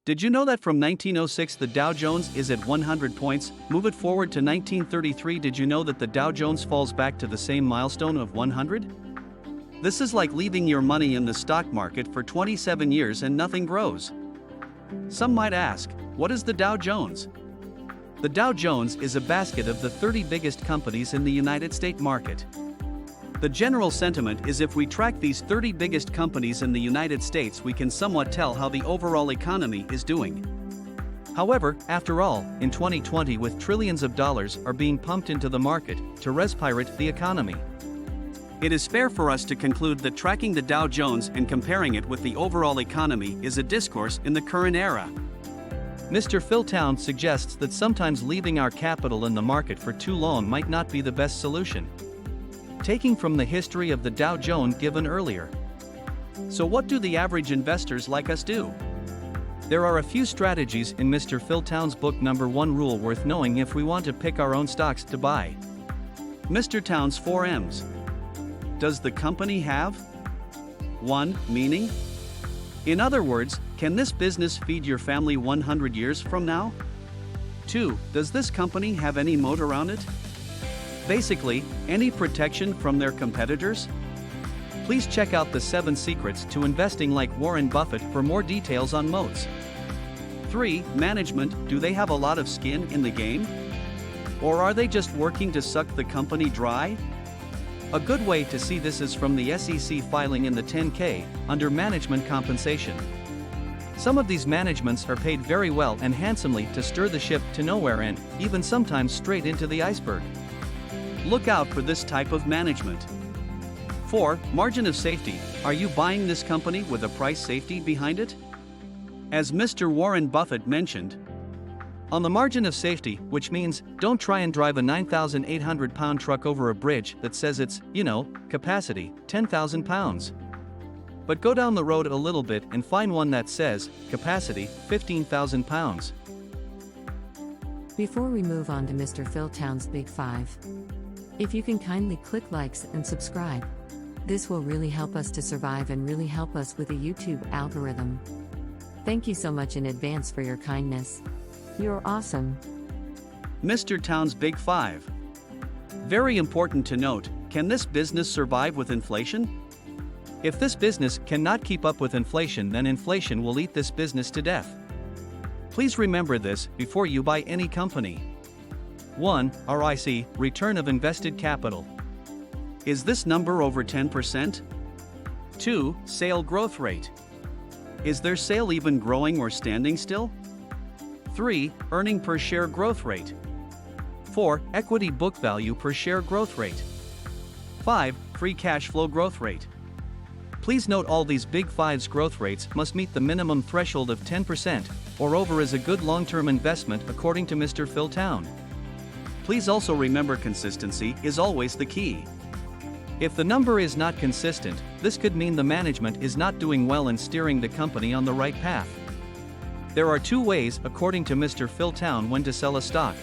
Did you know that from 1906 the Dow Jones is at 100 points? Move it forward to 1933. Did you know that the Dow Jones falls back to the same milestone of 100? This is like leaving your money in the stock market for 27 years and nothing grows. Some might ask, what is the Dow Jones? The Dow Jones is a basket of the 30 biggest companies in the United States market. The general sentiment is if we track these 30 biggest companies in the United States, we can somewhat tell how the overall economy is doing. However, after all, in 2020 with trillions of dollars are being pumped into the market to respirate the economy, it is fair for us to conclude that tracking the Dow Jones and comparing it with the overall economy is a discourse in the current era. Mr. Phill Town suggests that sometimes leaving our capital in the market for too long might not be the best solution, taking from the history of the Dow Jones given earlier. So what do the average investors like us do? There are a few strategies in Mr. Phill Town's book Number 1 Rule worth knowing if we want to pick our own stocks to buy. Mr. Town's 4 M's. Does the company have 1. Meaning? In other words, can this business feed your family 100 years from now? 2. Does this company have any moat around it? Basically, any protection from their competitors? Please check out the 7 Secrets to Investing like Warren Buffett for more details on moats. 3. Management. Do they have a lot of skin in the game? Or are they just working to suck the company dry? A good way to see this is from the SEC filing in the 10K, under management compensation. Some of these managements are paid very well and handsomely to stir the ship to nowhere and, even sometimes straight into the iceberg. Look out for this type of management. 4. Margin of safety. Are you buying this company with a price safety behind it? As Mr. Warren Buffett mentioned, on the margin of safety, which means don't try and drive a 9,800-pound truck over a bridge that says it's, capacity 10,000 pounds. But go down the road a little bit and find one that says capacity 15,000 pounds. Before we move on to Mr. Phill Town's Big 5, if you can kindly click likes and subscribe, this will really help us to survive and really help us with the YouTube algorithm. Thank you so much in advance for your kindness. You're awesome. Mr. Town's Big 5. Very important to note, can this business survive with inflation? If this business cannot keep up with inflation, then inflation will eat this business to death. Please remember this before you buy any company. 1. ROIC, return of invested capital. Is this number over 10%? 2. Sale growth rate. Is their sale even growing or standing still? 3. Earning per share growth rate. 4. Equity book value per share growth rate. 5. Free cash flow growth rate. Please note all these Big 5's growth rates must meet the minimum threshold of 10% or over as a good long-term investment according to Mr. Phill Town. Please also remember consistency is always the key. If the number is not consistent, this could mean the management is not doing well in steering the company on the right path. There are 2 ways, according to Mr. Phill Town, when to sell a stock.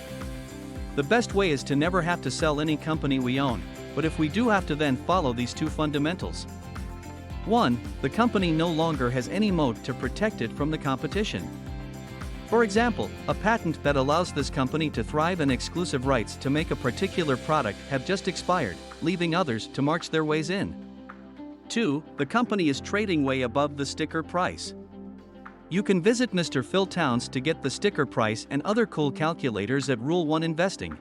The best way is to never have to sell any company we own, but if we do have to, then follow these 2 fundamentals. 1. The company no longer has any moat to protect it from the competition. For example, a patent that allows this company to thrive and exclusive rights to make a particular product have just expired, leaving others to march their ways in. 2. The company is trading way above the sticker price. You can visit Mr. Phill Town's to get the sticker price and other cool calculators at Rule 1 Investing.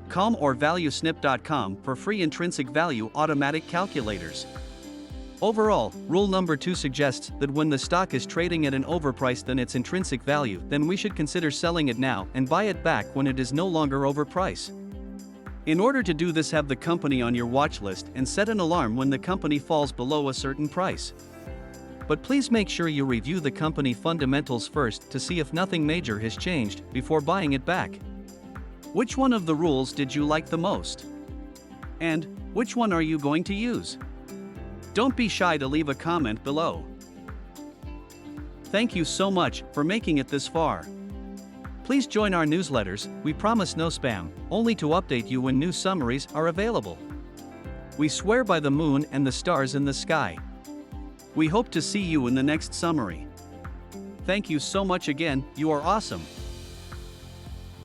Com or valuesnip.com for free intrinsic value automatic calculators. Overall, rule number 2 suggests that when the stock is trading at an overprice than its intrinsic value, then we should consider selling it now and buy it back when it is no longer overpriced. In order to do this, have the company on your watch list and set an alarm when the company falls below a certain price. But please make sure you review the company fundamentals first to see if nothing major has changed before buying it back. Which one of the rules did you like the most? And which one are you going to use? Don't be shy to leave a comment below. Thank you so much for making it this far. Please join our newsletters. We promise no spam, only to update you when new summaries are available. We swear by the moon and the stars in the sky. We hope to see you in the next summary. Thank you so much again, you are awesome.